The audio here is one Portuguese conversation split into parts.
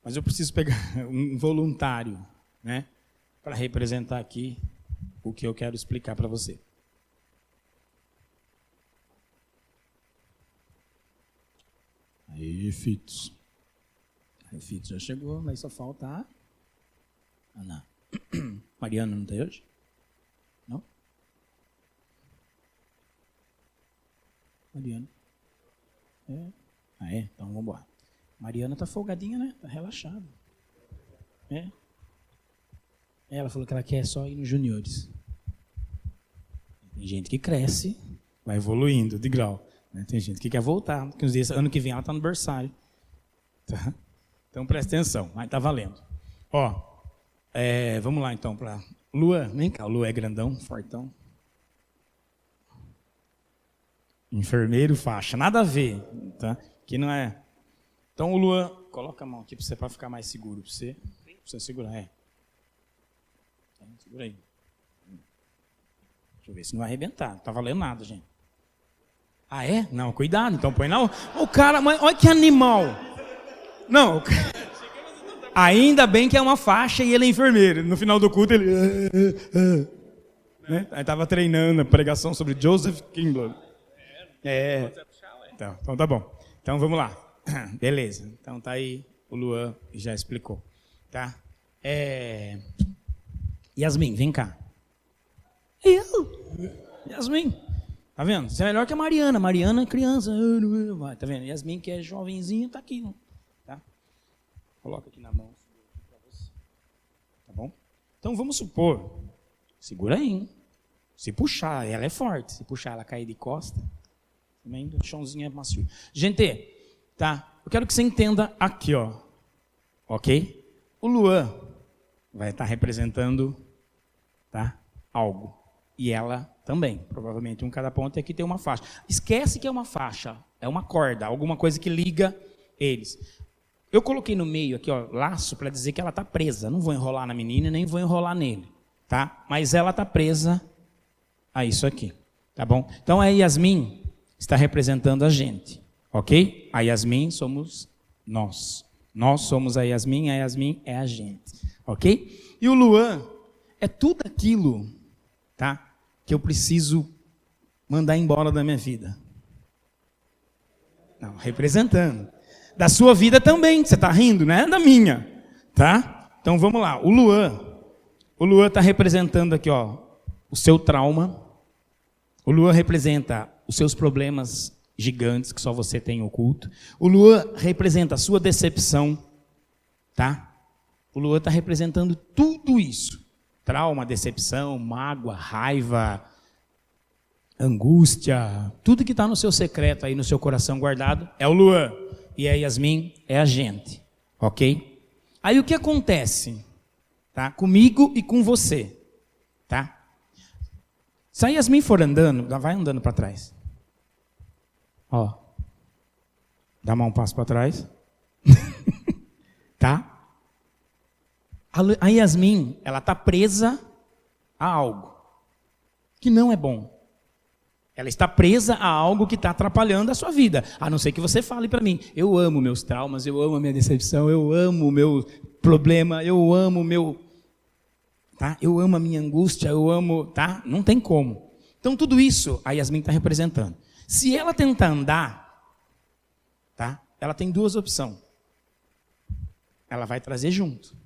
Mas eu preciso pegar um voluntário, né, para representar aqui o que eu quero explicar para você. Aí, Fitos. Aí, Fitos já chegou, mas só falta a Ana. Mariana não tem hoje? Não? Mariana. É. Ah, é? Então vamos embora. Mariana tá folgadinha, né? Tá relaxada. É. Ela falou que ela quer só ir nos juniores. Tem gente que cresce, vai evoluindo de grau. Né? Tem gente que quer voltar, porque uns dias, ano que vem ela está no berçário. Tá? Então presta atenção, mas tá valendo. Ó, vamos lá então para Lua. Vem cá, o Lua é grandão, fortão. Enfermeiro, faixa, nada a ver, tá? Que não é. Então o Lua, coloca a mão aqui para você, para ficar mais seguro, para você segurar, segura aí. Deixa eu ver se não vai arrebentar. Não tá valendo nada, gente. Ah, é? Não, cuidado. Então põe não. O cara, mas olha que animal. Não. Ainda bem que é uma faixa e ele é enfermeiro. No final do culto ele... né? Aí estava treinando a pregação sobre Joseph Kimball. Então tá bom. Então vamos lá. Beleza. Então tá aí. O Luan já explicou. Tá? Yasmin, vem cá. Yasmin. Tá vendo? Você é melhor que a Mariana. Mariana é criança. Tá vendo? Yasmin, que é jovenzinha, tá aqui. Tá? Coloca aqui na mão. Tá bom? Então vamos supor. Segura aí, hein? Se puxar, ela é forte. Se puxar, ela cair de costa. Também o chãozinho é macio. Gente, tá? Eu quero que você entenda aqui, ó. Ok? O Luan vai estar representando, tá? Algo. E ela também. Provavelmente um cada ponto aqui tem uma faixa. Esquece que é uma faixa. É uma corda. Alguma coisa que liga eles. Eu coloquei no meio aqui, ó, laço, para dizer que ela está presa. Não vou enrolar na menina, nem vou enrolar nele. Tá? Mas ela está presa a isso aqui. Tá bom? Então a Yasmin está representando a gente. Ok? A Yasmin somos nós. Nós somos a Yasmin é a gente. Ok? E o Luan é tudo aquilo, tá? Que eu preciso mandar embora da minha vida. Não, representando. Da sua vida também, você está rindo, né? Da minha, tá? Então vamos lá. O Luan está representando aqui, ó, o seu trauma. O Luan representa os seus problemas gigantes que só você tem oculto. O Luan representa a sua decepção, tá? O Luan está representando tudo isso. Trauma, decepção, mágoa, raiva, angústia, tudo que está no seu secreto aí, no seu coração guardado, é o Luan. E a Yasmin é a gente, ok? Aí o que acontece, tá? Comigo e com você, tá? Se a Yasmin for andando, vai andando para trás. Ó, dá um passo para trás. Tá? A Yasmin, ela está presa a algo que não é bom. Ela está presa a algo que está atrapalhando a sua vida. A não ser que você fale para mim, eu amo meus traumas, eu amo a minha decepção, eu amo o meu problema, eu amo o meu... Tá? Eu amo a minha angústia, eu amo... Tá? Não tem como. Então tudo isso a Yasmin está representando. Se ela tentar andar, tá? Ela tem duas opções. Ela vai trazer junto.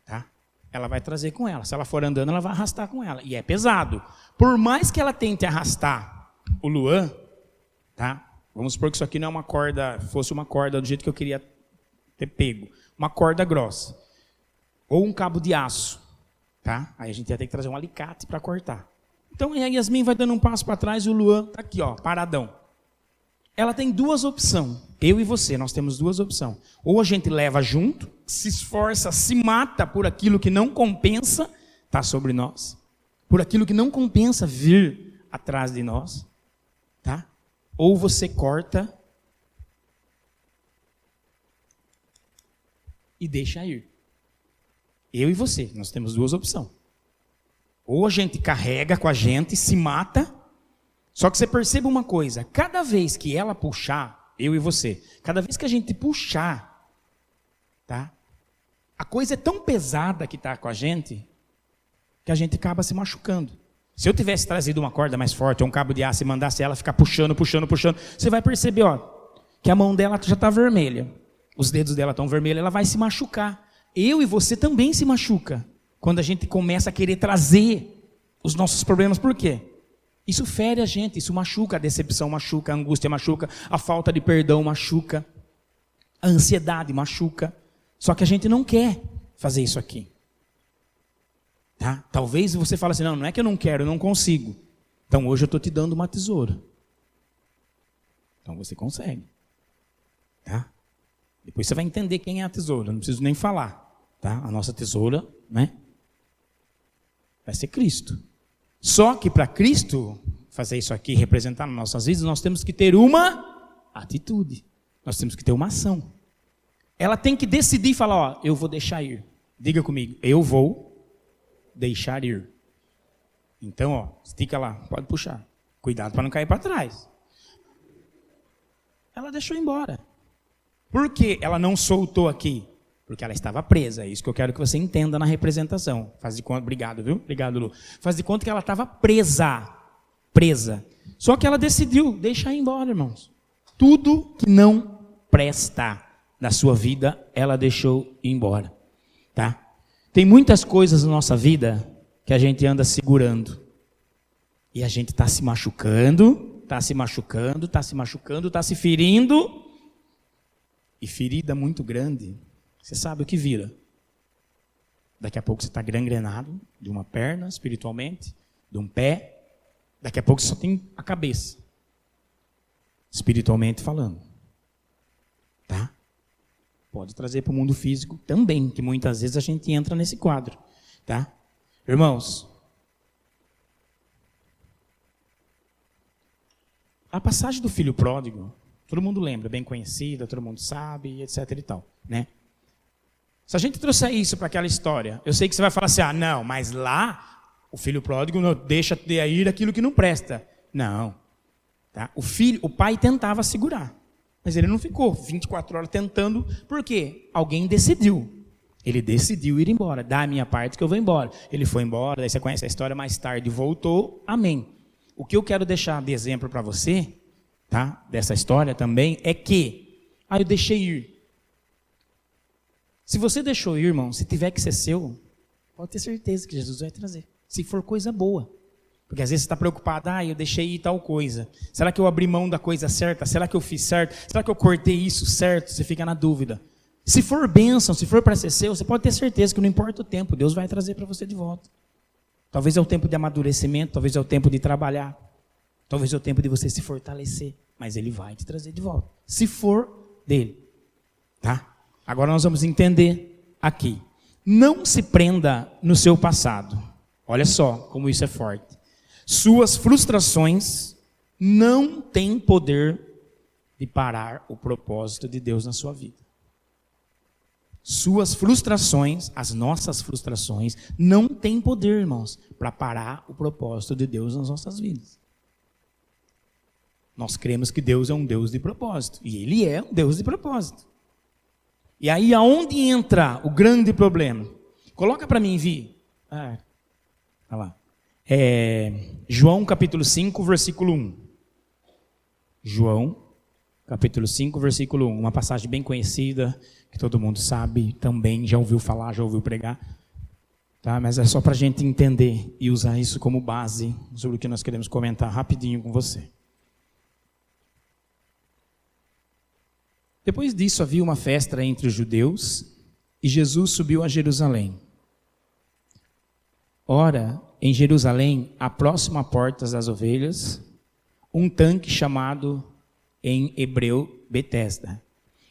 Tá? Ela vai trazer com ela. Se ela for andando, ela vai arrastar com ela. E é pesado. Por mais que ela tente arrastar o Luan, tá? Vamos supor que isso aqui não é uma corda, fosse uma corda do jeito que eu queria ter pego. Uma corda grossa. Ou um cabo de aço. Tá? Aí a gente ia ter que trazer um alicate para cortar. Então a Yasmin vai dando um passo para trás e o Luan está aqui, ó, paradão. Ela tem duas opções. Eu e você, nós temos duas opções. Ou a gente leva junto, se esforça, se mata por aquilo que não compensa estar sobre nós. Por aquilo que não compensa vir atrás de nós. Tá? Ou você corta e deixa ir. Eu e você, nós temos duas opções. Ou a gente carrega com a gente, se mata. Só que você perceba uma coisa, cada vez que ela puxar, eu e você, cada vez que a gente puxar, Tá? A coisa é tão pesada que está com a gente, que a gente acaba se machucando. Se eu tivesse trazido uma corda mais forte, ou um cabo de aço e mandasse ela ficar puxando, você vai perceber, que a mão dela já está vermelha. Os dedos dela estão vermelhos, ela vai se machucar. Eu e você também se machuca. Quando a gente começa a querer trazer os nossos problemas. Por quê? Isso fere a gente, isso machuca. A decepção machuca, a angústia machuca, a falta de perdão machuca, a ansiedade machuca. Só que a gente não quer fazer isso aqui. Tá? Talvez você fale assim, não é que eu não quero, eu não consigo. Então hoje eu estou te dando uma tesoura. Então você consegue. Tá? Depois você vai entender quem é a tesoura, não preciso nem falar. Tá? A nossa tesoura, né? Vai ser Cristo. Só que para Cristo fazer isso aqui, representar nas nossas vidas, nós temos que ter uma atitude. Nós temos que ter uma ação. Ela tem que decidir e falar, eu vou deixar ir. Diga comigo, eu vou deixar ir. Então, estica lá, pode puxar. Cuidado para não cair para trás. Ela deixou embora. Por que ela não soltou aqui? Porque ela estava presa. É isso que eu quero que você entenda na representação. Faz de conta, obrigado, viu? Obrigado, Lu. Faz de conta que ela estava presa. Presa. Só que ela decidiu deixar ir embora, irmãos. Tudo que não presta na sua vida, ela deixou ir embora. Tá? Tem muitas coisas na nossa vida que a gente anda segurando. E a gente está se machucando, está se ferindo. E ferida muito grande, você sabe o que vira. Daqui a pouco você está gangrenado de uma perna, espiritualmente, de um pé. Daqui a pouco você só tem a cabeça, espiritualmente falando. Tá? Pode trazer para o mundo físico também, que muitas vezes a gente entra nesse quadro. Tá? Irmãos, a passagem do filho pródigo, todo mundo lembra, bem conhecida, todo mundo sabe, etc e tal, né? Se a gente trouxer isso para aquela história, eu sei que você vai falar assim, não, mas lá o filho pródigo não deixa de ir aquilo que não presta. Não. Tá? O pai tentava segurar, mas ele não ficou 24 horas tentando, por quê? Alguém decidiu. Ele decidiu ir embora, dá a minha parte que eu vou embora. Ele foi embora, daí você conhece a história, mais tarde voltou, amém. O que eu quero deixar de exemplo para você, tá? Dessa história também, é que, eu deixei ir. Se você deixou ir, irmão, se tiver que ser seu, pode ter certeza que Jesus vai trazer. Se for coisa boa. Porque às vezes você está preocupado, eu deixei ir tal coisa. Será que eu abri mão da coisa certa? Será que eu fiz certo? Será que eu cortei isso certo? Você fica na dúvida. Se for bênção, se for para ser seu, você pode ter certeza que não importa o tempo, Deus vai trazer para você de volta. Talvez é o tempo de amadurecimento, talvez é o tempo de trabalhar, talvez é o tempo de você se fortalecer, mas Ele vai te trazer de volta, se for dele. Tá? Agora nós vamos entender aqui. Não se prenda no seu passado. Olha só como isso é forte. Suas frustrações não têm poder de parar o propósito de Deus na sua vida. Suas frustrações, as nossas frustrações, não têm poder, irmãos, para parar o propósito de Deus nas nossas vidas. Nós cremos que Deus é um Deus de propósito. E Ele é um Deus de propósito. E aí, aonde entra o grande problema? Coloca para mim, Vi. Olha lá. João capítulo 5, versículo 1. João capítulo 5, versículo 1. Uma passagem bem conhecida, que todo mundo sabe, também já ouviu falar, já ouviu pregar. Tá? Mas é só para a gente entender e usar isso como base sobre o que nós queremos comentar rapidinho com você. Depois disso havia uma festa entre os judeus e Jesus subiu a Jerusalém. Ora, em Jerusalém, à próxima porta das ovelhas, um tanque chamado em hebreu Betesda,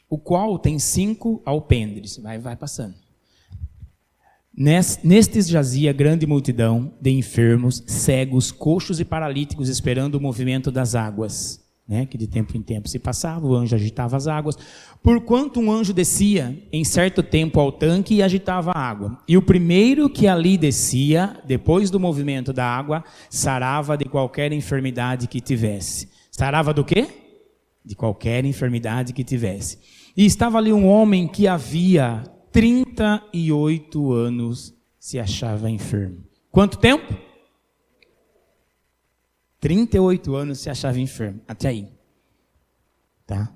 o qual tem 5 alpendres. Vai passando. Nestes jazia grande multidão de enfermos, cegos, coxos e paralíticos, esperando o movimento das águas. Que de tempo em tempo se passava, o anjo agitava as águas, porquanto um anjo descia em certo tempo ao tanque e agitava a água. E o primeiro que ali descia, depois do movimento da água, sarava de qualquer enfermidade que tivesse. Sarava do quê? De qualquer enfermidade que tivesse. E estava ali um homem que havia 38 anos se achava enfermo. Quanto tempo? 38 anos se achava enfermo. Até aí. Tá?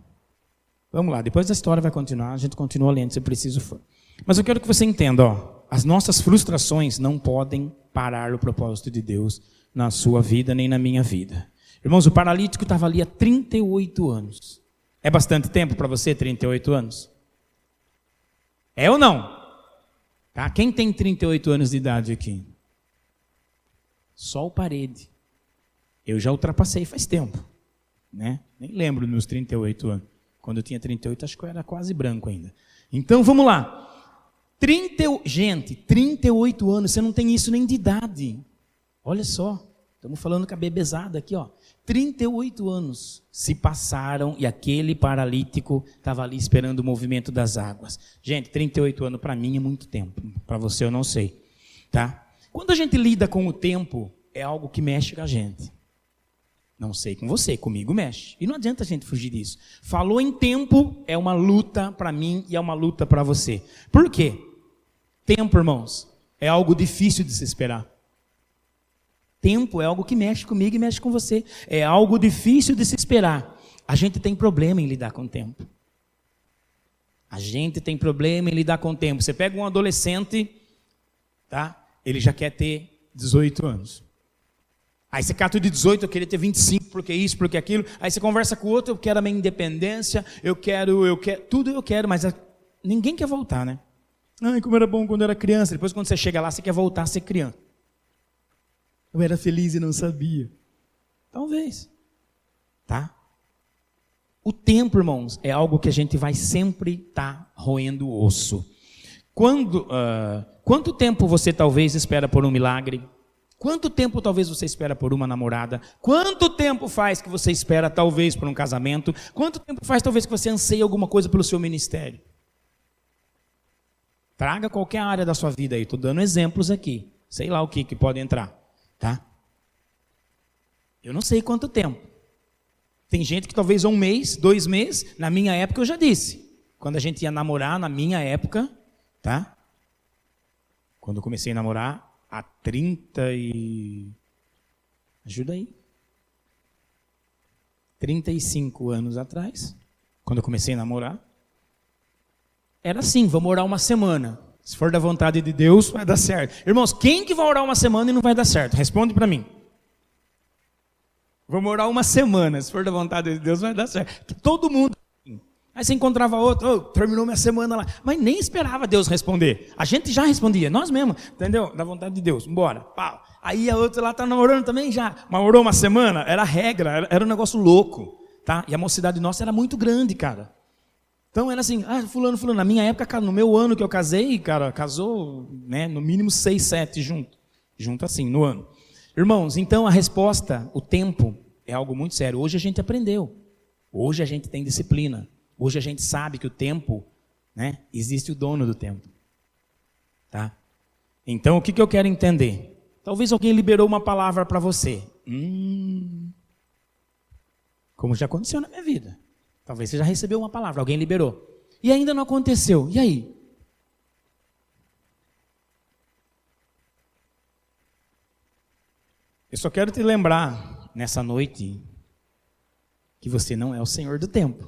Vamos lá, depois a história vai continuar, a gente continua lendo se preciso for. Mas eu quero que você entenda, as nossas frustrações não podem parar o propósito de Deus na sua vida nem na minha vida. Irmãos, o paralítico estava ali há 38 anos. É bastante tempo para você, 38 anos? É ou não? Tá? Quem tem 38 anos de idade aqui? Só o parede. Eu já ultrapassei faz tempo. Né? Nem lembro dos meus 38 anos. Quando eu tinha 38, acho que eu era quase branco ainda. Então, vamos lá. Gente, 38 anos, você não tem isso nem de idade. Olha só, estamos falando com a bebezada aqui, 38 anos se passaram e aquele paralítico estava ali esperando o movimento das águas. Gente, 38 anos para mim é muito tempo. Para você eu não sei. Tá? Quando a gente lida com o tempo, é algo que mexe com a gente. Não sei com você, comigo mexe. E não adianta a gente fugir disso. Falou em tempo, é uma luta para mim e é uma luta para você. Por quê? Tempo, irmãos, é algo difícil de se esperar. Tempo é algo que mexe comigo e mexe com você. É algo difícil de se esperar. A gente tem problema em lidar com o tempo. A gente tem problema em lidar com o tempo. Você pega um adolescente, tá? Ele já quer ter 18 anos. Aí você cata de 18, eu queria ter 25, porque isso, porque aquilo. Aí você conversa com o outro, eu quero a minha independência, eu quero, tudo eu quero, mas ninguém quer voltar, né? Ai, como era bom quando eu era criança. Depois quando você chega lá, você quer voltar a ser criança. Eu era feliz e não sabia. Talvez. Tá? O tempo, irmãos, é algo que a gente vai sempre estar roendo o osso. Quanto tempo você talvez espera por um milagre? Quanto tempo talvez você espera por uma namorada? Quanto tempo faz que você espera talvez por um casamento? Quanto tempo faz talvez que você anseie alguma coisa pelo seu ministério? Traga qualquer área da sua vida aí, estou dando exemplos aqui. Sei lá o que pode entrar, tá? Eu não sei quanto tempo. Tem gente que talvez 1 mês, 2 meses. Na minha época eu já disse. Quando a gente ia namorar, na minha época, tá? Quando eu comecei a namorar, há 30 e... Ajuda aí. 35 anos atrás, quando eu comecei a namorar, era assim, vamos orar uma semana. Se for da vontade de Deus, vai dar certo. Irmãos, quem que vai orar uma semana e não vai dar certo? Responde para mim. Vamos orar uma semana, se for da vontade de Deus, vai dar certo. Todo mundo. Aí você encontrava outro, terminou minha semana lá. Mas nem esperava Deus responder. A gente já respondia, nós mesmos, entendeu? Da vontade de Deus, bora, pau. Aí a outra lá está namorando também já. Mas orou uma semana, era regra, era um negócio louco. Tá? E a mocidade nossa era muito grande, cara. Então era assim, fulano, na minha época, cara, no meu ano que eu casei, cara, casou, né, no mínimo 6, 7 junto assim, no ano. Irmãos, então a resposta, o tempo, é algo muito sério. Hoje a gente aprendeu, hoje a gente tem disciplina, hoje a gente sabe que o tempo, né, existe o dono do tempo. Tá? Então o que eu quero entender? Talvez alguém liberou uma palavra para você. Como já aconteceu na minha vida. Talvez você já recebeu uma palavra, alguém liberou. E ainda não aconteceu. E aí? Eu só quero te lembrar, nessa noite, que você não é o Senhor do tempo.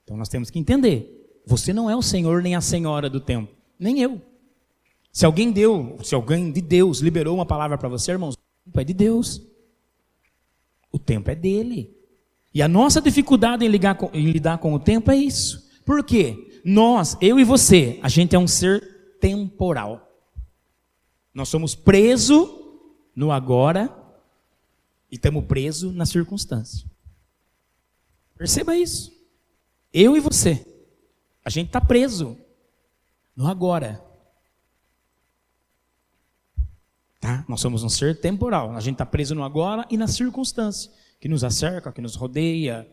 Então nós temos que entender. Você não é o Senhor nem a Senhora do tempo. Nem eu. Se alguém de Deus liberou uma palavra para você, irmãos, o tempo é de Deus. O tempo é dele. E a nossa dificuldade em lidar com o tempo é isso. Por quê? Eu e você, a gente é um ser temporal. Nós somos presos no agora e estamos presos na circunstância. Perceba isso. Eu e você, a gente está preso no agora. Tá? Nós somos um ser temporal. A gente está preso no agora e na circunstância que nos acerca, que nos rodeia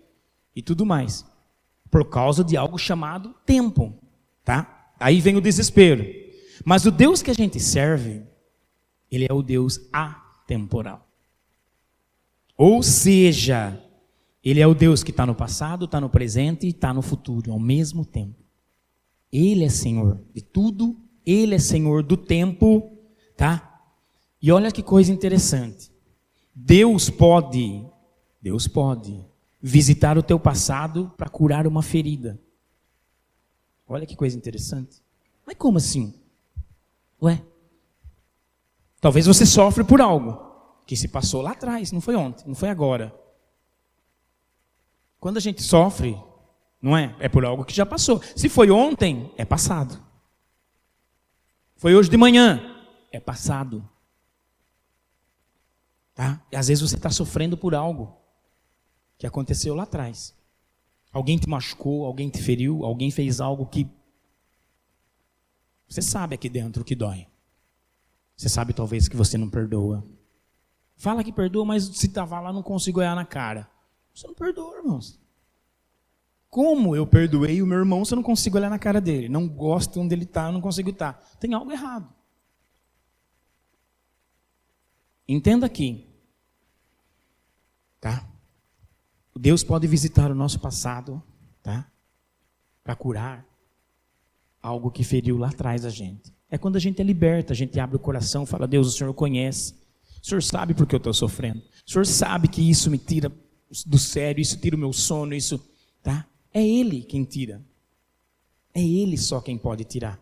e tudo mais. Por causa de algo chamado tempo. Tá? Aí vem o desespero. Mas o Deus que a gente serve, ele é o Deus atemporal. Ou seja, ele é o Deus que está no passado, está no presente e está no futuro ao mesmo tempo. Ele é Senhor de tudo, Ele é Senhor do tempo, tá? E olha que coisa interessante. Deus pode visitar o teu passado para curar uma ferida. Olha que coisa interessante. Mas como assim? Ué? Talvez você sofre por algo que se passou lá atrás, não foi ontem, não foi agora. Quando a gente sofre, não é? É por algo que já passou. Se foi ontem, é passado. Foi hoje de manhã, é passado. Tá? E às vezes você está sofrendo por algo que aconteceu lá atrás. Alguém te machucou, alguém te feriu, alguém fez algo que você sabe aqui dentro que dói. Você sabe talvez que você não perdoa. Fala que perdoa, mas se estava lá não consigo olhar na cara. Você não perdoa, irmãos. Como eu perdoei o meu irmão se eu não consigo olhar na cara dele? Não gosto onde ele está, eu não consigo estar. Tem algo errado. Entenda aqui. Tá? Deus pode visitar o nosso passado, tá? Para curar algo que feriu lá atrás a gente. É quando a gente é liberta, a gente abre o coração, fala: Deus, o Senhor conhece. O Senhor sabe por que eu estou sofrendo. O Senhor sabe que isso me tira do sério, isso tira o meu sono, isso, tá? É Ele quem tira. É Ele só quem pode tirar.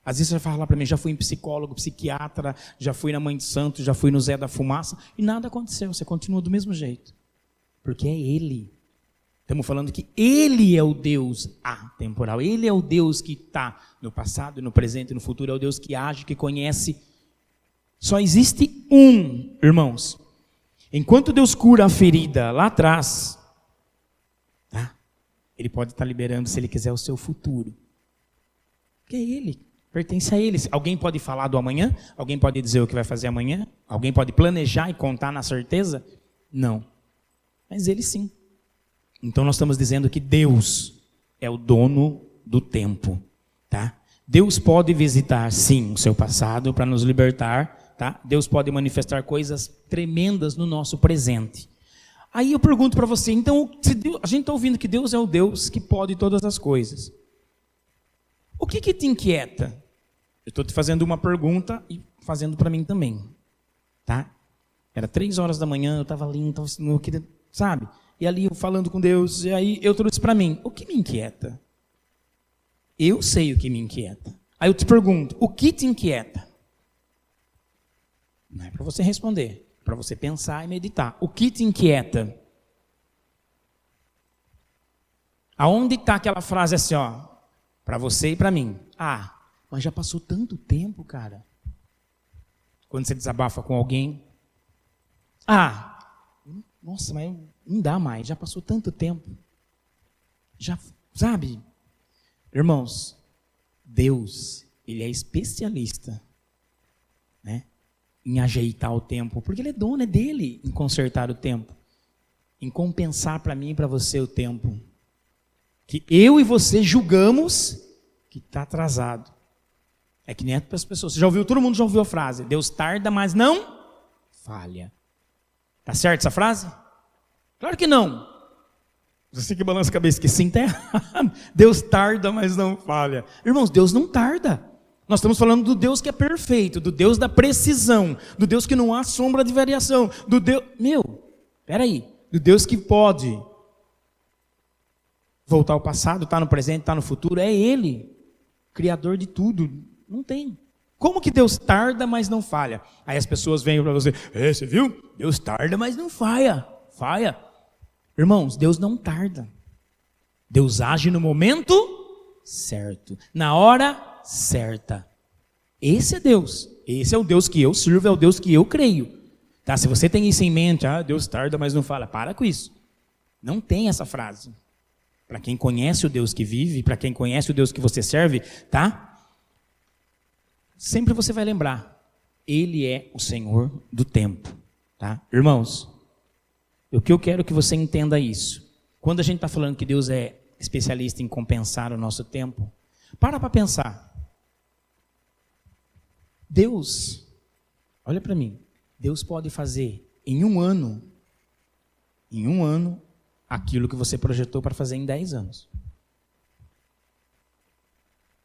Às vezes você vai falar para mim: já fui em psicólogo, psiquiatra, já fui na Mãe de Santo, já fui no Zé da Fumaça, e nada aconteceu, você continua do mesmo jeito. Porque é Ele. Estamos falando que Ele é o Deus atemporal. Ele é o Deus que está no passado, no presente e no futuro. É o Deus que age, que conhece. Só existe um, irmãos. Enquanto Deus cura a ferida lá atrás, tá? Ele pode estar liberando, se Ele quiser, o seu futuro. Porque é Ele, pertence a Ele. Alguém pode falar do amanhã? Alguém pode dizer o que vai fazer amanhã? Alguém pode planejar e contar na certeza? Não. Mas Ele sim. Então nós estamos dizendo que Deus é o dono do tempo, tá? Deus pode visitar, sim, o seu passado para nos libertar, tá? Deus pode manifestar coisas tremendas no nosso presente. Aí eu pergunto para você, então, se Deus, a gente está ouvindo que Deus é o Deus que pode todas as coisas. O que te inquieta? Eu estou te fazendo uma pergunta e fazendo para mim também, tá? Era 3 horas da manhã, eu estava ali, não queria, sabe? E ali eu falando com Deus, e aí eu trouxe para mim: o que me inquieta? Eu sei o que me inquieta. Aí eu te pergunto: o que te inquieta? Não é para você responder, é para você pensar e meditar. O que te inquieta? Aonde está aquela frase assim, ó, para você e para mim? Ah, mas já passou tanto tempo, cara. Quando você desabafa com alguém. Ah, nossa, mas não dá mais, já passou tanto tempo. Já, sabe? Irmãos, Deus, Ele é especialista, né, em ajeitar o tempo, porque Ele é dono, é dele em consertar o tempo, em compensar para mim e para você o tempo que eu e você julgamos que está atrasado. É que nem para as pessoas. Você já ouviu? Todo mundo já ouviu a frase: Deus tarda, mas não falha. Tá certo essa frase? Claro que não. Você que balança a cabeça que sim, está errado. Deus tarda, mas não falha. Irmãos, Deus não tarda. Nós estamos falando do Deus que é perfeito, do Deus da precisão, do Deus que não há sombra de variação, do Deus... do Deus que pode voltar ao passado, está no presente, está no futuro. É Ele, Criador de tudo. Não tem. Como que Deus tarda, mas não falha? Aí as pessoas vêm para você: você viu? Deus tarda, mas não falha. Falha. Irmãos, Deus não tarda. Deus age no momento certo, na hora certa. Esse é Deus. Esse é o Deus que eu sirvo, é o Deus que eu creio. Tá? Se você tem isso em mente: Deus tarda, mas não fala. Para com isso. Não tem essa frase. Para quem conhece o Deus que vive, para quem conhece o Deus que você serve, tá? Sempre você vai lembrar: Ele é o Senhor do tempo, tá? Irmãos, o que eu quero que você entenda isso. Quando a gente está falando que Deus é especialista em compensar o nosso tempo, para pensar. Deus, olha para mim, Deus pode fazer em um ano, aquilo que você projetou para fazer em 10 anos.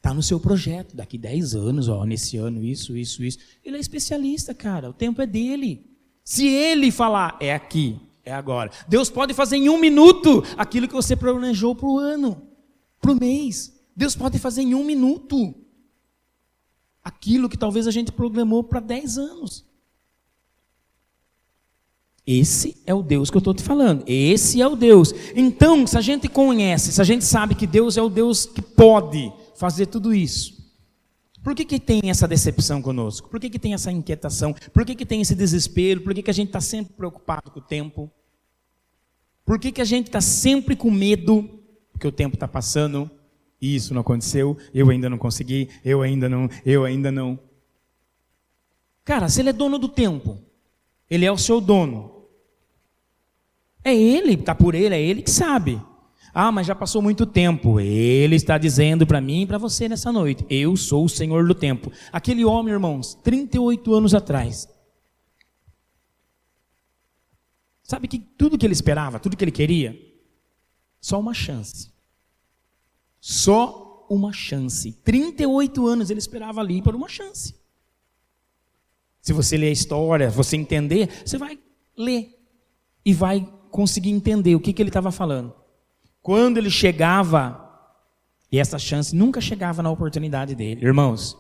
Está no seu projeto, daqui 10 anos, nesse ano, isso. Ele é especialista, cara, o tempo é dele. Se ele falar, é aqui, é agora. Deus pode fazer em 1 minuto aquilo que você planejou para o ano, para o mês. Deus pode fazer em 1 minuto aquilo que talvez a gente programou para 10 anos. Esse é o Deus que eu estou te falando. Esse é o Deus. Então, se a gente conhece, se a gente sabe que Deus é o Deus que pode fazer tudo isso, por que tem essa decepção conosco? Por que tem essa inquietação? Por que tem esse desespero? Por que a gente está sempre preocupado com o tempo? Por que a gente está sempre com medo? Porque o tempo está passando e isso não aconteceu, eu ainda não consegui, eu ainda não. Cara, se ele é dono do tempo, ele é o seu dono. É ele, está por ele, é ele que sabe. Mas já passou muito tempo. Ele está dizendo para mim e para você nessa noite, eu sou o Senhor do tempo. Aquele homem, irmãos, 38 anos atrás. Sabe que tudo que ele esperava, tudo que ele queria? Só uma chance. Só uma chance. 38 anos ele esperava ali por uma chance. Se você ler a história, você entender, você vai ler e vai conseguir entender o que ele estava falando. Quando ele chegava, e essa chance nunca chegava na oportunidade dele, irmãos,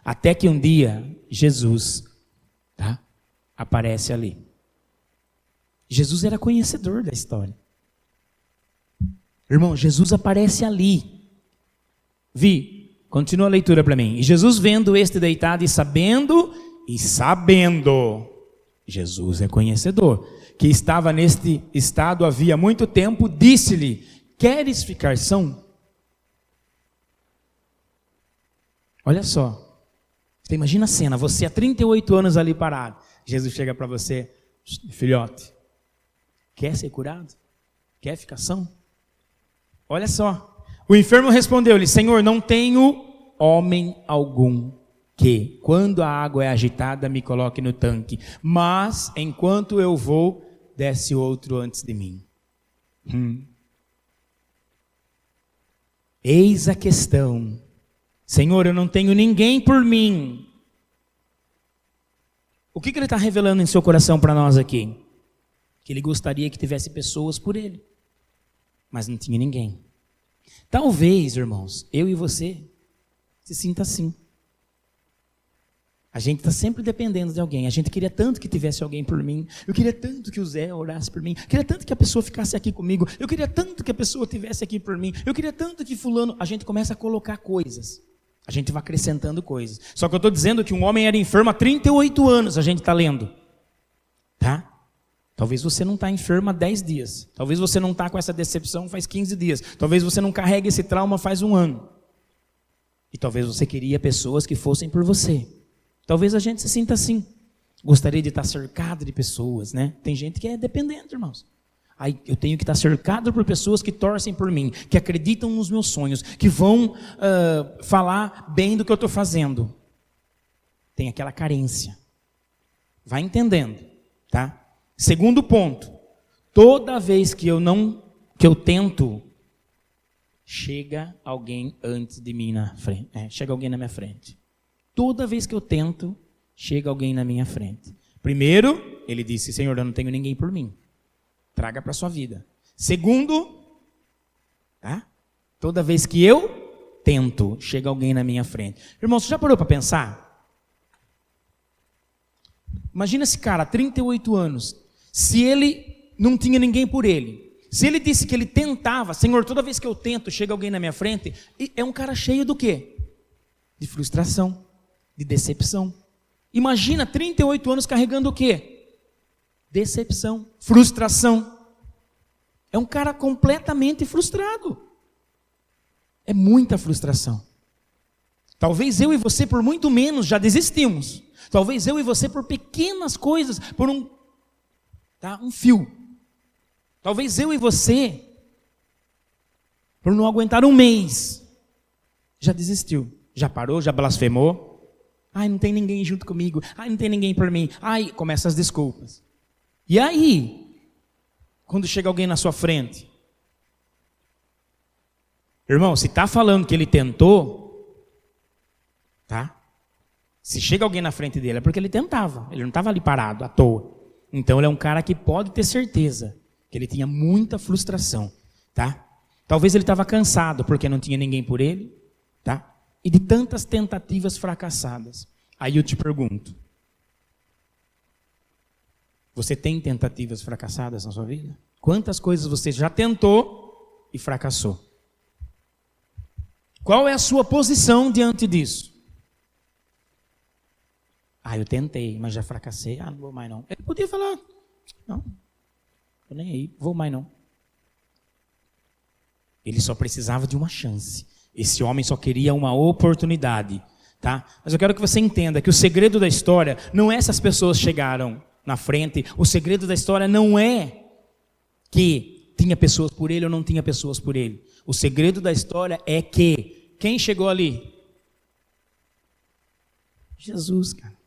até que um dia Jesus aparece ali. Jesus era conhecedor da história. Irmão, Jesus aparece ali. Continua a leitura para mim. E Jesus vendo este deitado e sabendo, Jesus é conhecedor, que estava neste estado havia muito tempo, disse-lhe, queres ficar são? Olha só, você imagina a cena, você há 38 anos ali parado, Jesus chega para você, filhote, quer ser curado? Quer ficar são? Olha só, o enfermo respondeu-lhe, Senhor, não tenho homem algum que, quando a água é agitada, me coloque no tanque, mas enquanto eu vou, desce outro antes de mim. Eis a questão. Senhor, eu não tenho ninguém por mim. O que ele está revelando em seu coração para nós aqui? Que ele gostaria que tivesse pessoas por ele, mas não tinha ninguém. Talvez, irmãos, eu e você se sinta assim. A gente está sempre dependendo de alguém. A gente queria tanto que tivesse alguém por mim. Eu queria tanto que o Zé orasse por mim. Eu queria tanto que a pessoa ficasse aqui comigo. Eu queria tanto que a pessoa estivesse aqui por mim. Eu queria tanto que fulano... A gente começa a colocar coisas. A gente vai acrescentando coisas. Só que eu estou dizendo que um homem era enfermo há 38 anos. A gente está lendo. Tá? Talvez você não está enfermo há 10 dias. Talvez você não está com essa decepção faz 15 dias. Talvez você não carregue esse trauma faz 1 ano. E talvez você queria pessoas que fossem por você. Talvez a gente se sinta assim. Gostaria de estar cercado de pessoas, né? Tem gente que é dependente, irmãos. Aí eu tenho que estar cercado por pessoas que torcem por mim, que acreditam nos meus sonhos, que vão falar bem do que eu estou fazendo. Tem aquela carência. Vai entendendo, tá? Segundo ponto. Toda vez que eu tento, chega alguém antes de mim na frente. Chega alguém na minha frente. Toda vez que eu tento, chega alguém na minha frente. Primeiro, ele disse, Senhor, eu não tenho ninguém por mim. Traga para a sua vida. Segundo, toda vez que eu tento, chega alguém na minha frente. Irmão, você já parou para pensar? Imagina esse cara, 38 anos, se ele não tinha ninguém por ele. Se ele disse que ele tentava, Senhor, toda vez que eu tento, chega alguém na minha frente, é um cara cheio do quê? De frustração. De decepção. Imagina 38 anos carregando o quê? Decepção, frustração. É um cara completamente frustrado. É muita frustração. Talvez eu e você por muito menos já desistimos. Talvez eu e você por pequenas coisas, por um fio. Talvez eu e você por não aguentar 1 mês já desistiu, já parou, já blasfemou. Não tem ninguém junto comigo. Não tem ninguém por mim. Começam as desculpas. E aí, quando chega alguém na sua frente, irmão, se está falando que ele tentou, tá? Se chega alguém na frente dele é porque ele tentava, ele não estava ali parado à toa. Então ele é um cara que pode ter certeza que ele tinha muita frustração, tá? Talvez ele estava cansado porque não tinha ninguém por ele, tá? E de tantas tentativas fracassadas. Aí eu te pergunto, você tem tentativas fracassadas na sua vida? Quantas coisas você já tentou e fracassou? Qual é a sua posição diante disso? Eu tentei, mas já fracassei. Não vou mais não. Ele podia falar, não, tô nem aí, vou mais não. Ele só precisava de uma chance. Esse homem só queria uma oportunidade, tá? Mas eu quero que você entenda que o segredo da história não é essas pessoas chegaram na frente. O segredo da história não é que tinha pessoas por ele ou não tinha pessoas por ele. O segredo da história é que quem chegou ali? Jesus, cara.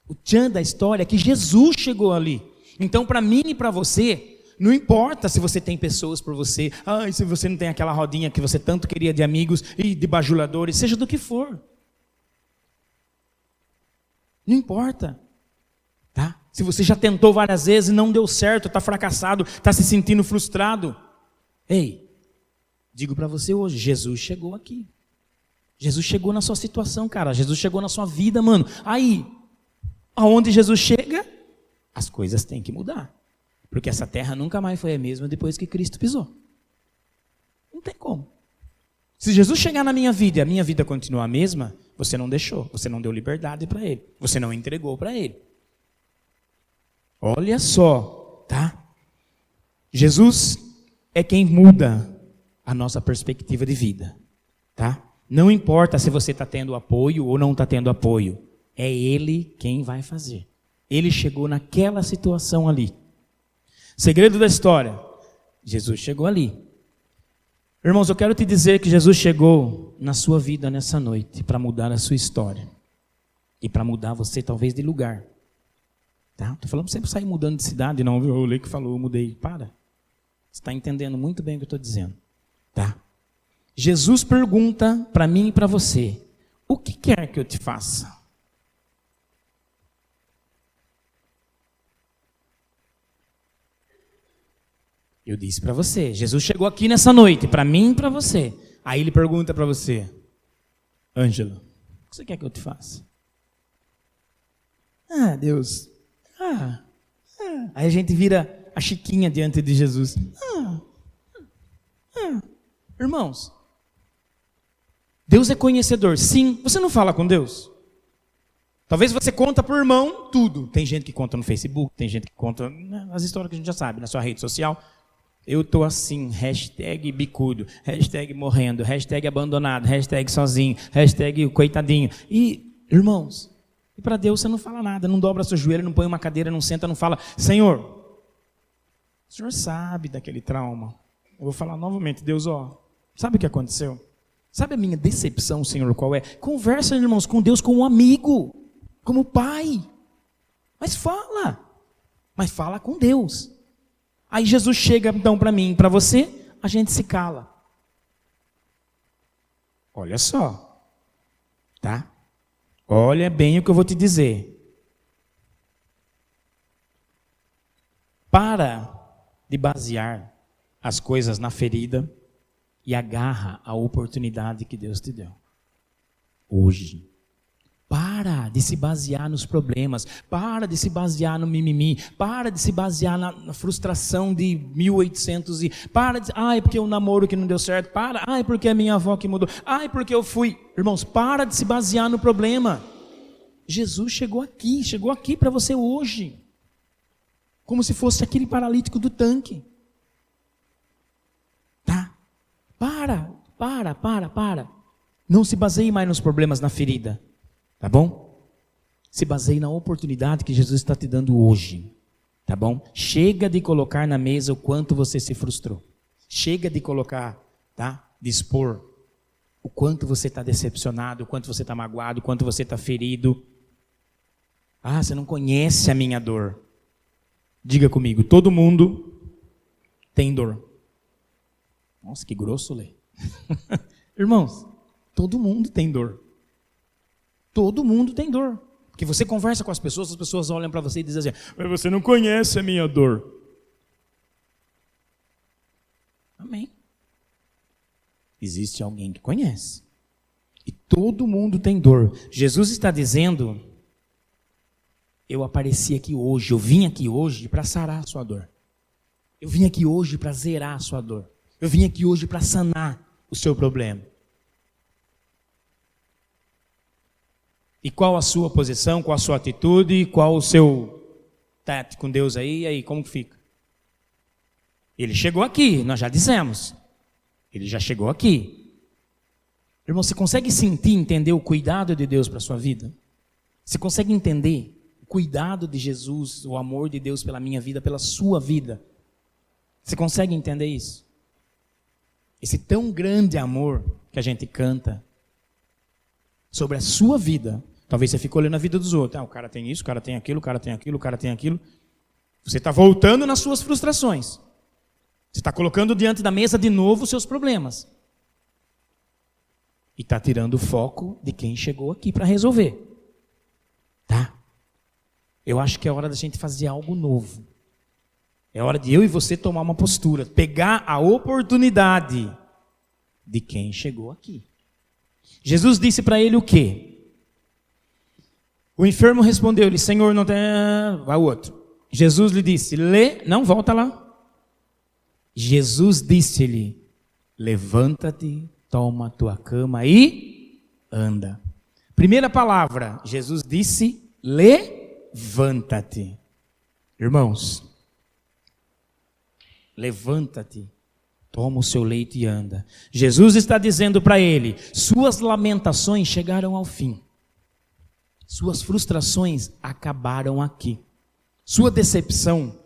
O tchan da história é que Jesus chegou ali. Então, para mim e para você, não importa se você tem pessoas por você, se você não tem aquela rodinha que você tanto queria de amigos e de bajuladores, seja do que for. Não importa, tá? Se você já tentou várias vezes e não deu certo, está fracassado, está se sentindo frustrado. Ei, digo para você hoje, Jesus chegou aqui. Jesus chegou na sua situação, cara. Jesus chegou na sua vida, mano. Aí, aonde Jesus chega, as coisas têm que mudar. Porque essa terra nunca mais foi a mesma depois que Cristo pisou. Não tem como. Se Jesus chegar na minha vida e a minha vida continuar a mesma, você não deixou, você não deu liberdade para Ele, você não entregou para Ele. Olha só, tá? Jesus é quem muda a nossa perspectiva de vida, tá? Não importa se você está tendo apoio ou não está tendo apoio, é Ele quem vai fazer. Ele chegou naquela situação ali. Segredo da história, Jesus chegou ali. Irmãos, eu quero te dizer que Jesus chegou na sua vida nessa noite para mudar a sua história e para mudar você talvez de lugar. Tá? Estou falando sempre sair mudando de cidade, não, viu? O Lei que falou, eu mudei. Para. Você está entendendo muito bem o que eu estou dizendo. Tá? Jesus pergunta para mim e para você, o que quer que eu te faça? Eu disse para você, Jesus chegou aqui nessa noite, para mim e para você. Aí ele pergunta para você, Ângelo, o que você quer que eu te faça? Deus. Aí a gente vira a Chiquinha diante de Jesus. Irmãos, Deus é conhecedor. Sim, você não fala com Deus? Talvez você conta para o irmão tudo. Tem gente que conta no Facebook, tem gente que conta as histórias que a gente já sabe, na sua rede social. Eu estou assim, hashtag bicudo, hashtag morrendo, hashtag abandonado, hashtag sozinho, hashtag coitadinho. E, irmãos, e para Deus você não fala nada, não dobra seu joelho, não põe uma cadeira, não senta, não fala, Senhor, o Senhor sabe daquele trauma. Eu vou falar novamente, Deus, sabe o que aconteceu? Sabe a minha decepção, Senhor, qual é? Conversa, irmãos, com Deus como um amigo, como pai. Mas fala com Deus. Aí Jesus chega então para mim e para você, a gente se cala. Olha só, tá? Olha bem o que eu vou te dizer. Para de basear as coisas na ferida e agarra a oportunidade que Deus te deu. Hoje. Para de se basear nos problemas, para de se basear no mimimi, para de se basear na frustração de 1800 e para de, porque o namoro que não deu certo, porque a minha avó que mudou, porque eu fui. Irmãos, para de se basear no problema. Jesus chegou aqui para você hoje, como se fosse aquele paralítico do tanque. Tá? Para. Não se baseie mais nos problemas, na ferida. Tá bom? Se baseie na oportunidade que Jesus está te dando hoje. Tá bom? Chega de colocar na mesa o quanto você se frustrou. Chega de colocar, tá? De expor o quanto você está decepcionado, o quanto você está magoado, o quanto você está ferido. Você não conhece a minha dor. Diga comigo, todo mundo tem dor. Nossa, que grosso, Lê. Irmãos, todo mundo tem dor. Todo mundo tem dor. Porque você conversa com as pessoas olham para você e dizem assim, mas você não conhece a minha dor. Amém. Existe alguém que conhece. E todo mundo tem dor. Jesus está dizendo, eu apareci aqui hoje, eu vim aqui hoje para sarar a sua dor. Eu vim aqui hoje para zerar a sua dor. Eu vim aqui hoje para sanar o seu problema. E qual a sua posição, qual a sua atitude, qual o seu tato com Deus aí, e aí, como que fica? Ele chegou aqui, nós já dissemos. Ele já chegou aqui. Irmão, você consegue sentir, entender o cuidado de Deus para a sua vida? Você consegue entender o cuidado de Jesus, o amor de Deus pela minha vida, pela sua vida? Você consegue entender isso? Esse tão grande amor que a gente canta sobre a sua vida. Talvez você fique olhando a vida dos outros. O cara tem isso, o cara tem aquilo, o cara tem aquilo, o cara tem aquilo. Você está voltando nas suas frustrações. Você está colocando diante da mesa de novo os seus problemas. E está tirando o foco de quem chegou aqui para resolver. Tá? Eu acho que é hora da gente fazer algo novo. É hora de eu e você tomar uma postura. Pegar a oportunidade de quem chegou aqui. Jesus disse para ele o quê? O enfermo respondeu-lhe, Senhor, não tem... Vai o outro. Jesus lhe disse, não, volta lá. Jesus disse-lhe, levanta-te, toma a tua cama e anda. Primeira palavra, Jesus disse, levanta-te. Irmãos, levanta-te, toma o seu leito e anda. Jesus está dizendo para ele, suas lamentações chegaram ao fim. Suas frustrações acabaram aqui. Sua decepção,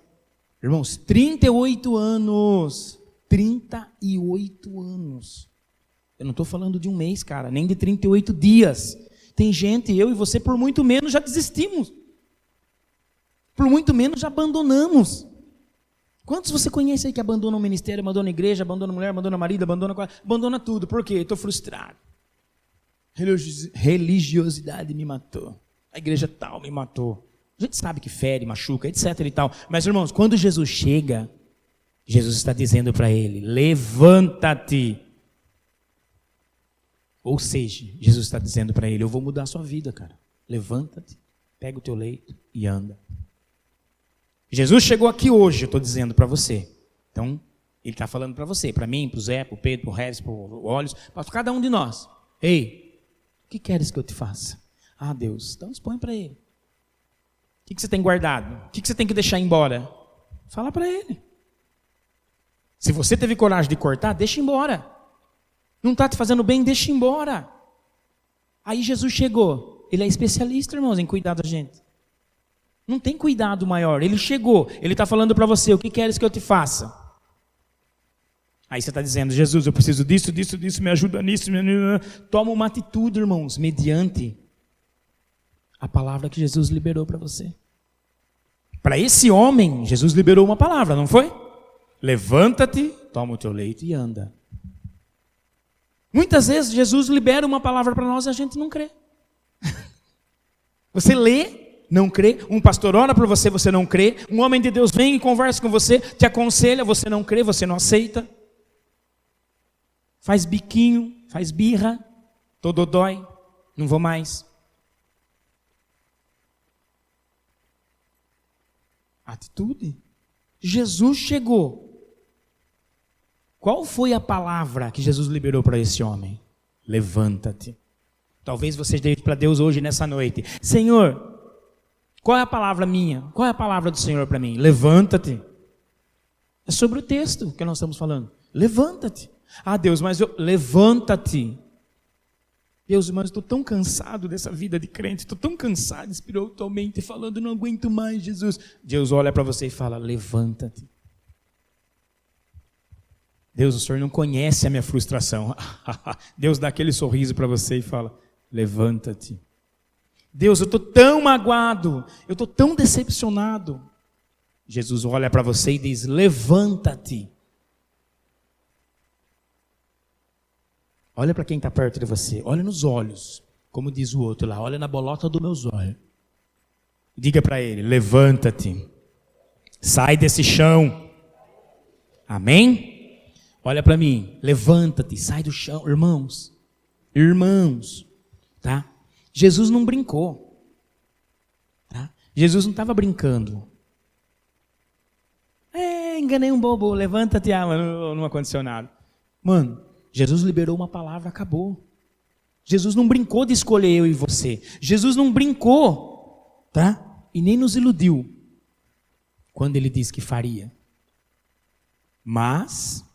irmãos, 38 anos. 38 anos. Eu não estou falando de um mês, cara, nem de 38 dias. Tem gente, eu e você, por muito menos já desistimos. Por muito menos já abandonamos. Quantos você conhece aí que abandonam o ministério, abandonam a igreja, abandonam a mulher, abandonam o marido, abandona tudo? Por quê? Estou frustrado. Religiosidade me matou. A igreja tal me matou. A gente sabe que fere, machuca, etc e tal. Mas, irmãos, quando Jesus chega, Jesus está dizendo para ele, levanta-te. Ou seja, Jesus está dizendo para ele, eu vou mudar a sua vida, cara. Levanta-te, pega o teu leito e anda. Jesus chegou aqui hoje, eu estou dizendo para você. Então, ele está falando para você, para mim, para o Zé, para o Pedro, para o Regis, para o Olhos, para cada um de nós. Ei, o que queres que eu te faça? Ah, Deus, então expõe para ele. O que você tem guardado? O que você tem que deixar embora? Fala para ele. Se você teve coragem de cortar, deixa embora. Não está te fazendo bem, deixa embora. Aí Jesus chegou. Ele é especialista, irmãos, em cuidar da gente. Não tem cuidado maior. Ele chegou, ele está falando para você, o que queres que eu te faça? Aí você está dizendo, Jesus, eu preciso disso, me ajuda nisso. Toma uma atitude, irmãos, mediante a palavra que Jesus liberou para você. Para esse homem, Jesus liberou uma palavra, não foi? Levanta-te, toma o teu leito e anda. Muitas vezes Jesus libera uma palavra para nós e a gente não crê. Você lê, não crê. Um pastor ora por você, você não crê. Um homem de Deus vem e conversa com você, te aconselha, você não crê, você não aceita. Faz biquinho, faz birra, todo dói, não vou mais. Atitude. Jesus chegou. Qual foi a palavra que Jesus liberou para esse homem? Levanta-te. Talvez você esteja para Deus hoje, nessa noite. Senhor, qual é a palavra minha? Qual é a palavra do Senhor para mim? Levanta-te. É sobre o texto que nós estamos falando. Levanta-te. Ah, Deus, mas levanta-te. Deus, mas estou tão cansado dessa vida de crente, estou tão cansado espiritualmente, falando, não aguento mais, Jesus. Deus olha para você e fala, levanta-te. Deus, o Senhor não conhece a minha frustração. Deus dá aquele sorriso para você e fala, levanta-te. Deus, eu estou tão magoado, eu estou tão decepcionado. Jesus olha para você e diz, levanta-te. Olha para quem está perto de você, olha nos olhos. Como diz o outro lá, olha na bolota dos meus olhos. Diga para ele, levanta-te. Sai desse chão. Amém? Olha para mim, levanta-te, sai do chão. Irmãos, tá? Jesus não brincou. Tá? Jesus não estava brincando. Enganei um bobo, levanta-te, no ar-condicionado. Mano, Jesus liberou uma palavra, acabou. Jesus não brincou de escolher eu e você. Jesus não brincou, tá? E nem nos iludiu quando ele disse que faria. Mas,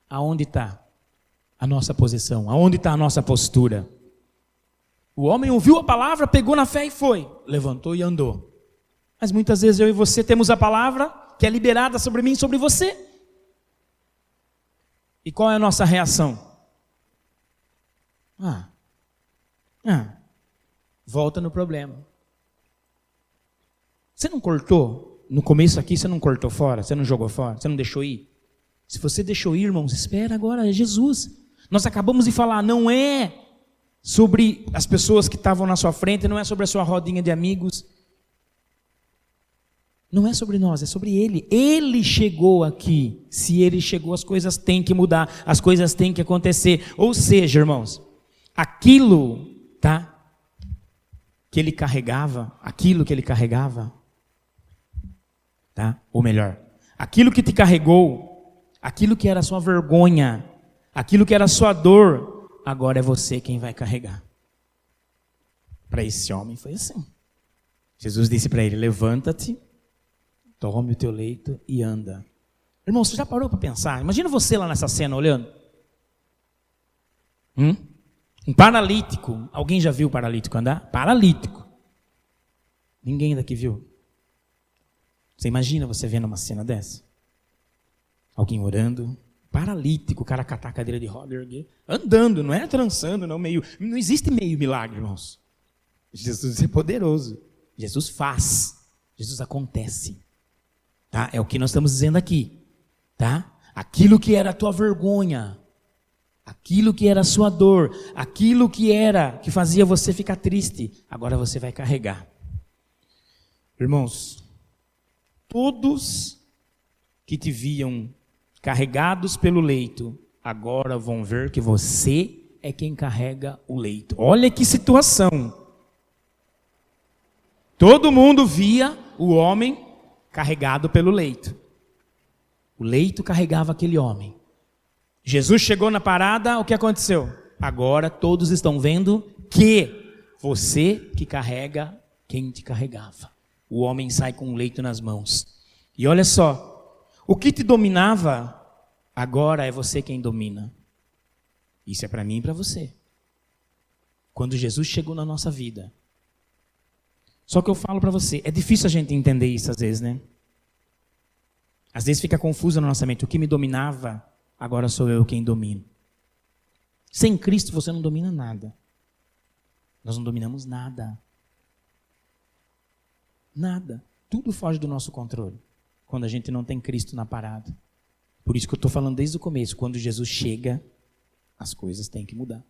aonde está a nossa posição? Aonde está a nossa postura? O homem ouviu a palavra, pegou na fé e foi. Levantou e andou. Mas muitas vezes eu e você temos a palavra que é liberada sobre mim e sobre você. E qual é a nossa reação? Volta no problema. Você não cortou? No começo aqui você não cortou fora? Você não jogou fora? Você não deixou ir? Se você deixou ir, irmãos, espera agora, é Jesus. Nós acabamos de falar, não é sobre as pessoas que estavam na sua frente, não é sobre a sua rodinha de amigos. Não é sobre nós, é sobre Ele. Ele chegou aqui. Se Ele chegou, as coisas têm que mudar, as coisas têm que acontecer. Ou seja, irmãos, aquilo, tá? Que Ele carregava, tá? Ou melhor, aquilo que te carregou, aquilo que era a sua vergonha, aquilo que era a sua dor, agora é você quem vai carregar. Para esse homem foi assim. Jesus disse para ele, levanta-te, tome o teu leito e anda. Irmão, você já parou para pensar? Imagina você lá nessa cena olhando. Um paralítico. Alguém já viu o paralítico andar? Paralítico. Ninguém daqui viu. Você imagina você vendo uma cena dessa? Alguém orando, paralítico, o cara catar a cadeira de roda, andando, não é trançando, não existe meio milagre, irmãos. Jesus é poderoso. Jesus faz. Jesus acontece. Tá? É o que nós estamos dizendo aqui. Tá? Aquilo que era a tua vergonha, aquilo que era a sua dor, aquilo que fazia você ficar triste, agora você vai carregar. Irmãos, todos que te viam carregados pelo leito, agora vão ver que você é quem carrega o leito. Olha que situação. Todo mundo via o homem carregado pelo leito. O leito carregava aquele homem. Jesus chegou na parada, o que aconteceu? Agora todos estão vendo que você que carrega quem te carregava. O homem sai com o leito nas mãos. E olha só, o que te dominava, agora é você quem domina. Isso é para mim e para você. Quando Jesus chegou na nossa vida. Só que eu falo para você, é difícil a gente entender isso às vezes, né? Às vezes fica confuso na nossa mente. O que me dominava, agora sou eu quem domino. Sem Cristo você não domina nada. Nós não dominamos nada. Nada. Tudo foge do nosso controle. Quando a gente não tem Cristo na parada. Por isso que eu estou falando desde o começo. Quando Jesus chega, as coisas têm que mudar.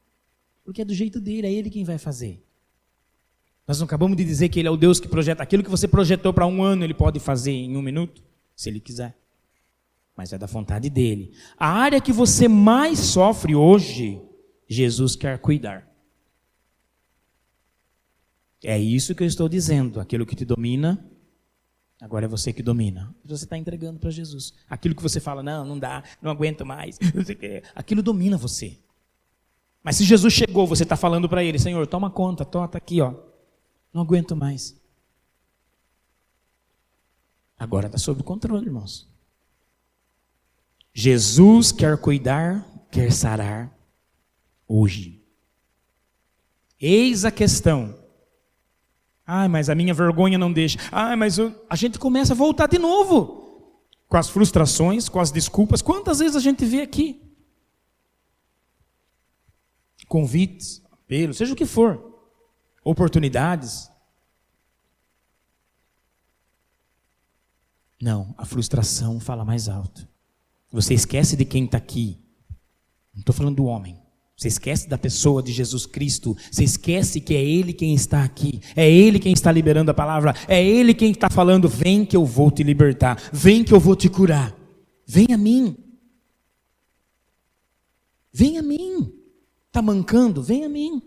Porque é do jeito dele, é ele quem vai fazer. Nós não acabamos de dizer que ele é o Deus que projeta. Aquilo que você projetou para 1 ano, ele pode fazer em 1 minuto, se ele quiser. Mas é da vontade dele. A área que você mais sofre hoje, Jesus quer cuidar. É isso que eu estou dizendo. Aquilo que te domina, agora é você que domina. Você está entregando para Jesus. Aquilo que você fala, não dá, não aguento mais, não sei o quê. Aquilo domina você. Mas se Jesus chegou, você está falando para ele, Senhor, toma conta, está aqui, ó. Não aguento mais. Agora está sob controle, irmãos. Jesus quer cuidar, quer sarar hoje. Eis a questão. Mas a minha vergonha não deixa. Mas a gente começa a voltar de novo. Com as frustrações, com as desculpas. Quantas vezes a gente vê aqui? Convites, apelos, seja o que for. Oportunidades. Não, a frustração fala mais alto. Você esquece de quem está aqui. Não estou falando do homem. Você esquece da pessoa de Jesus Cristo. Você esquece que é Ele quem está aqui. É Ele quem está liberando a palavra. É Ele quem está falando, vem que eu vou te libertar. Vem que eu vou te curar. Vem a mim. Vem a mim. Está mancando? Vem a mim.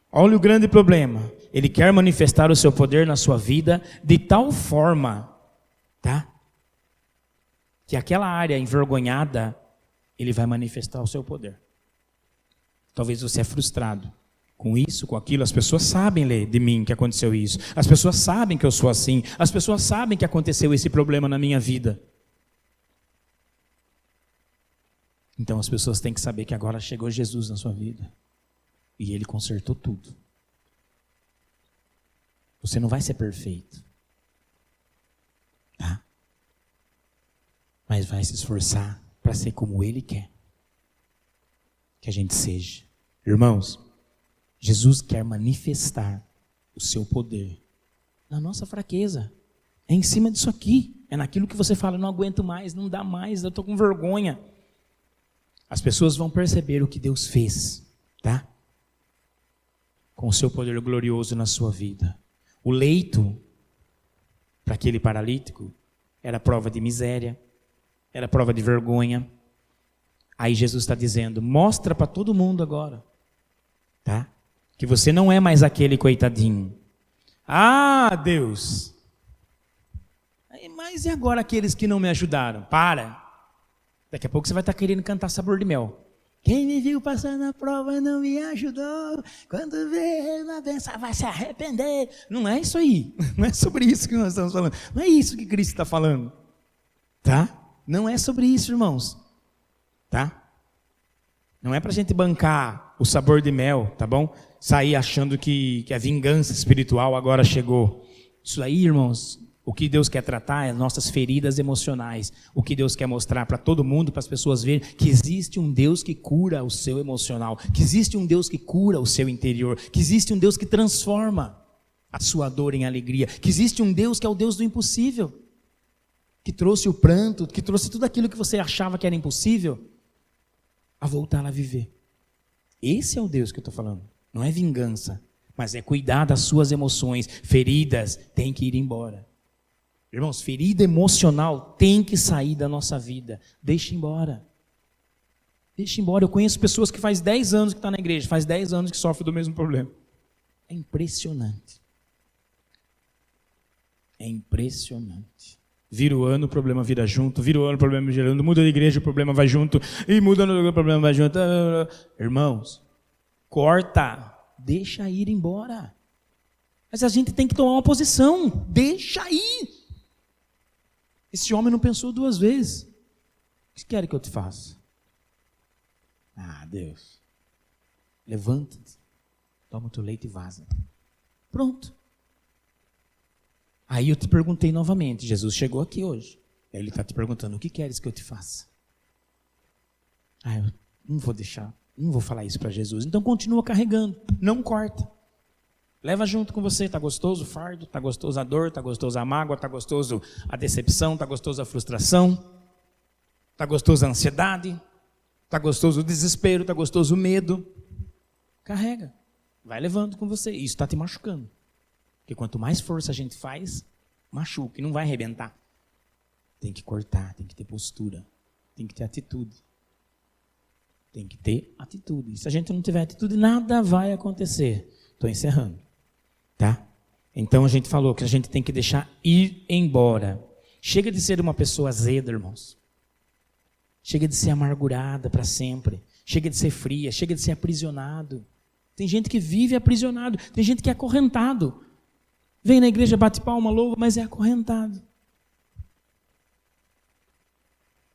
Olha o grande problema. Ele quer manifestar o seu poder na sua vida de tal forma, tá? Que aquela área envergonhada, Ele vai manifestar o seu poder. Talvez você é frustrado com isso, com aquilo. As pessoas sabem ler de mim que aconteceu isso. As pessoas sabem que eu sou assim. As pessoas sabem que aconteceu esse problema na minha vida. Então as pessoas têm que saber que agora chegou Jesus na sua vida. E Ele consertou tudo. Você não vai ser perfeito. Tá? Mas vai se esforçar para ser como Ele quer que a gente seja. Irmãos, Jesus quer manifestar o seu poder na nossa fraqueza. É em cima disso aqui. É naquilo que você fala, não aguento mais, não dá mais, eu estou com vergonha. As pessoas vão perceber o que Deus fez, tá? Com o seu poder glorioso na sua vida. O leito para aquele paralítico era prova de miséria, era prova de vergonha. Aí Jesus está dizendo, mostra para todo mundo agora, tá? Que você não é mais aquele coitadinho. Ah, Deus! Mas e agora aqueles que não me ajudaram? Para! Daqui a pouco você vai estar querendo cantar Sabor de Mel. Quem me viu passando a prova não me ajudou. Quando vê na benção vai se arrepender. Não é isso aí. Não é sobre isso que nós estamos falando. Não é isso que Cristo está falando. Tá? Não é sobre isso, irmãos. Tá? Não é para a gente bancar o sabor de mel, tá bom? Sair achando que a vingança espiritual agora chegou. Isso aí, irmãos, o que Deus quer tratar é nossas feridas emocionais. O que Deus quer mostrar para todo mundo, para as pessoas verem que existe um Deus que cura o seu emocional, que existe um Deus que cura o seu interior, que existe um Deus que transforma a sua dor em alegria, que existe um Deus que é o Deus do impossível, que trouxe o pranto, que trouxe tudo aquilo que você achava que era impossível, a voltar a viver. Esse é o Deus que eu estou falando. Não é vingança, mas é cuidar das suas emoções. Feridas têm que ir embora. Irmãos, ferida emocional tem que sair da nossa vida. Deixa embora. Deixa embora. Eu conheço pessoas que faz 10 anos que estão na igreja, faz 10 anos que sofrem do mesmo problema. É impressionante. É impressionante. Vira o ano, o problema vira junto. Vira o ano, o problema vira junto. Muda de igreja, o problema vai junto. E muda o problema vai junto. Irmãos, corta. Deixa ir embora. Mas a gente tem que tomar uma posição. Deixa ir. Esse homem não pensou 2 vezes. O que quer que eu te faça? Ah, Deus. Levanta-te. Toma o teu leite e vaza. Pronto. Aí eu te perguntei novamente, Jesus chegou aqui hoje. Ele está te perguntando, o que queres que eu te faça? Ah, eu não vou deixar, não vou falar isso para Jesus. Então continua carregando, não corta. Leva junto com você, está gostoso o fardo, está gostoso a dor, está gostoso a mágoa, está gostoso a decepção, está gostoso a frustração, está gostoso a ansiedade, está gostoso o desespero, está gostoso o medo. Carrega, vai levando com você, isso está te machucando. Porque quanto mais força a gente faz, machuca e não vai arrebentar. Tem que cortar, tem que ter postura, tem que ter atitude. Tem que ter atitude. E se a gente não tiver atitude, nada vai acontecer. Estou encerrando. Tá? Então a gente falou que a gente tem que deixar ir embora. Chega de ser uma pessoa azeda, irmãos. Chega de ser amargurada para sempre. Chega de ser fria, chega de ser aprisionado. Tem gente que vive aprisionado, tem gente que é acorrentado. Vem na igreja, bate palma, louva, mas é acorrentado.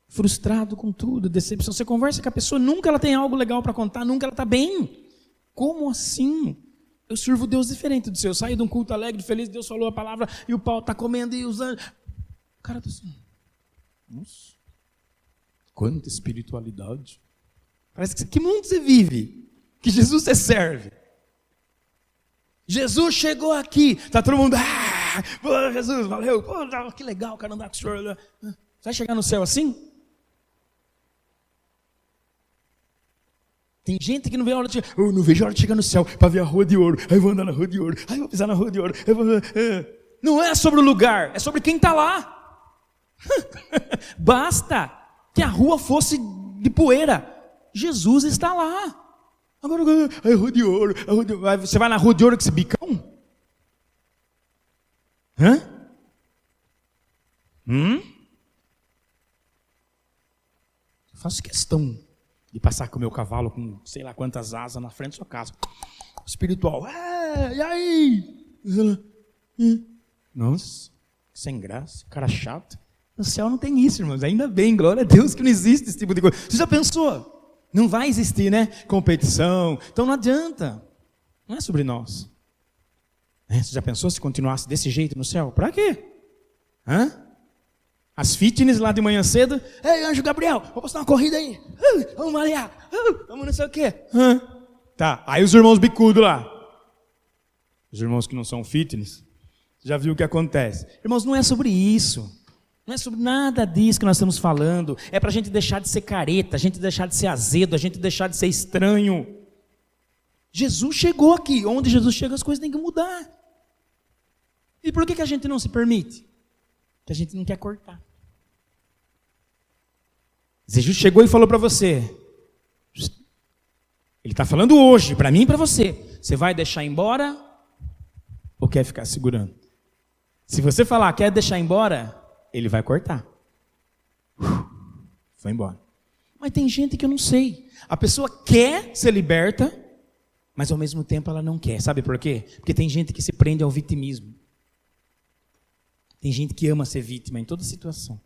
Frustrado com tudo, decepção. Você conversa com a pessoa, nunca ela tem algo legal para contar, nunca ela está bem. Como assim? Eu sirvo Deus diferente do seu. Eu saí de um culto alegre, feliz, Deus falou a palavra, e o pau está comendo e os anjos. O cara está assim, nossa, quanta espiritualidade. Parece que mundo você vive? Que Jesus você serve? Jesus chegou aqui, está todo mundo, pô, Jesus, valeu, pô, que legal, quero andar com o senhor. Você vai chegar no céu assim? Tem gente que não vê a hora de chegar. Eu não vejo a hora de chegar no céu para ver a rua de ouro. Aí eu vou andar na rua de ouro. Aí eu vou pisar na rua de ouro. Não é sobre o lugar, é sobre quem está lá. Basta que a rua fosse de poeira. Jesus está lá. Agora, a rua de ouro. Você vai na rua de ouro com esse bicão? Eu faço questão de passar com o meu cavalo com sei lá quantas asas na frente da sua casa. Espiritual. E aí? Nossa, sem graça, cara chato. No céu não tem isso, irmãos. Ainda bem, glória a Deus que não existe esse tipo de coisa. Você já pensou? Não vai existir, né? Competição. Então não adianta. Não é sobre nós. Você já pensou se continuasse desse jeito no céu? Para quê? As fitness lá de manhã cedo. Ei, Anjo Gabriel, vou postar uma corrida aí. Vamos malhar. Vamos não sei o quê. Tá, aí os irmãos bicudos lá. Os irmãos que não são fitness. Já viu o que acontece? Irmãos, não é sobre isso. Não é sobre nada disso que nós estamos falando. É para a gente deixar de ser careta, a gente deixar de ser azedo, a gente deixar de ser estranho. Jesus chegou aqui. Onde Jesus chega, as coisas têm que mudar. E por que a gente não se permite? Que a gente não quer cortar. Jesus chegou e falou para você. Ele está falando hoje, para mim e para você. Você vai deixar embora ou quer ficar segurando? Se você falar, quer deixar embora, ele vai cortar. Foi embora. Mas tem gente que eu não sei. A pessoa quer ser liberta, mas ao mesmo tempo ela não quer. Sabe por quê? Porque tem gente que se prende ao vitimismo. Tem gente que ama ser vítima em toda situação.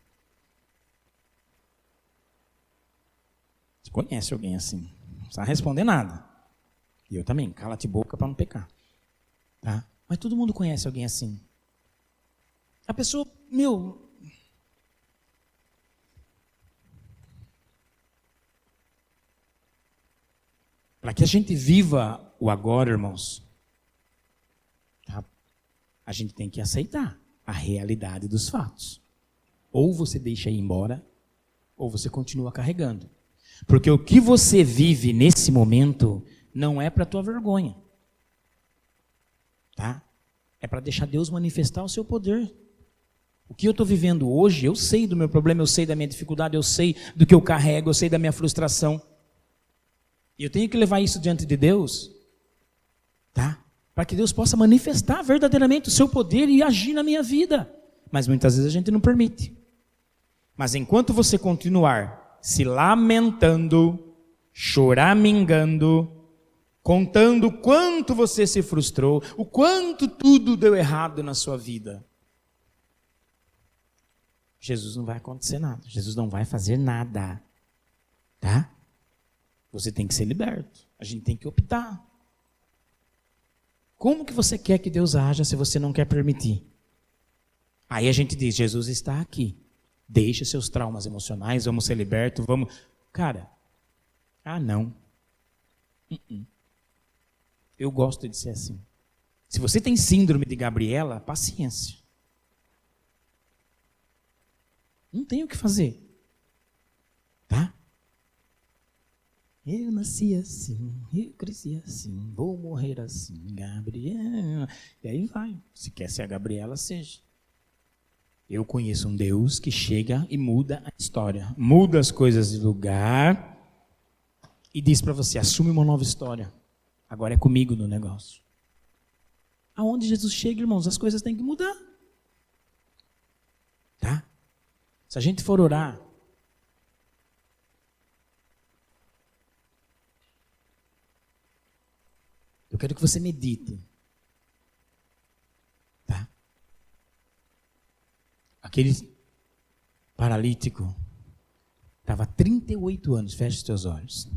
Você conhece alguém assim? Não precisa responder nada. E eu também, cala-te boca para não pecar. Tá? Mas todo mundo conhece alguém assim. A pessoa, para que a gente viva o agora, irmãos, tá? A gente tem que aceitar a realidade dos fatos. Ou você deixa ir embora, ou você continua carregando. Porque o que você vive nesse momento não é para a tua vergonha. Tá? É para deixar Deus manifestar o seu poder. O que eu estou vivendo hoje, eu sei do meu problema, eu sei da minha dificuldade, eu sei do que eu carrego, eu sei da minha frustração. E eu tenho que levar isso diante de Deus, tá? Para que Deus possa manifestar verdadeiramente o seu poder e agir na minha vida. Mas muitas vezes a gente não permite. Mas enquanto você continuar se lamentando, choramingando, contando o quanto você se frustrou, o quanto tudo deu errado na sua vida, Jesus não vai acontecer nada. Jesus não vai fazer nada. Tá? Você tem que ser liberto. A gente tem que optar. Como que você quer que Deus haja se você não quer permitir? Aí a gente diz, Jesus está aqui. Deixa seus traumas emocionais, vamos ser libertos, vamos... Cara, não. Eu gosto de ser assim. Se você tem síndrome de Gabriela, paciência. Não tem o que fazer. Tá? Eu nasci assim, eu cresci assim, vou morrer assim, Gabriela. E aí vai. Se quer ser a Gabriela, seja. Eu conheço um Deus que chega e muda a história. Muda as coisas de lugar e diz para você, assume uma nova história. Agora é comigo no negócio. Aonde Jesus chega, irmãos, as coisas têm que mudar. Tá? Se a gente for orar, eu quero que você medite. Tá? Aquele paralítico estava há 38 anos, feche os teus olhos.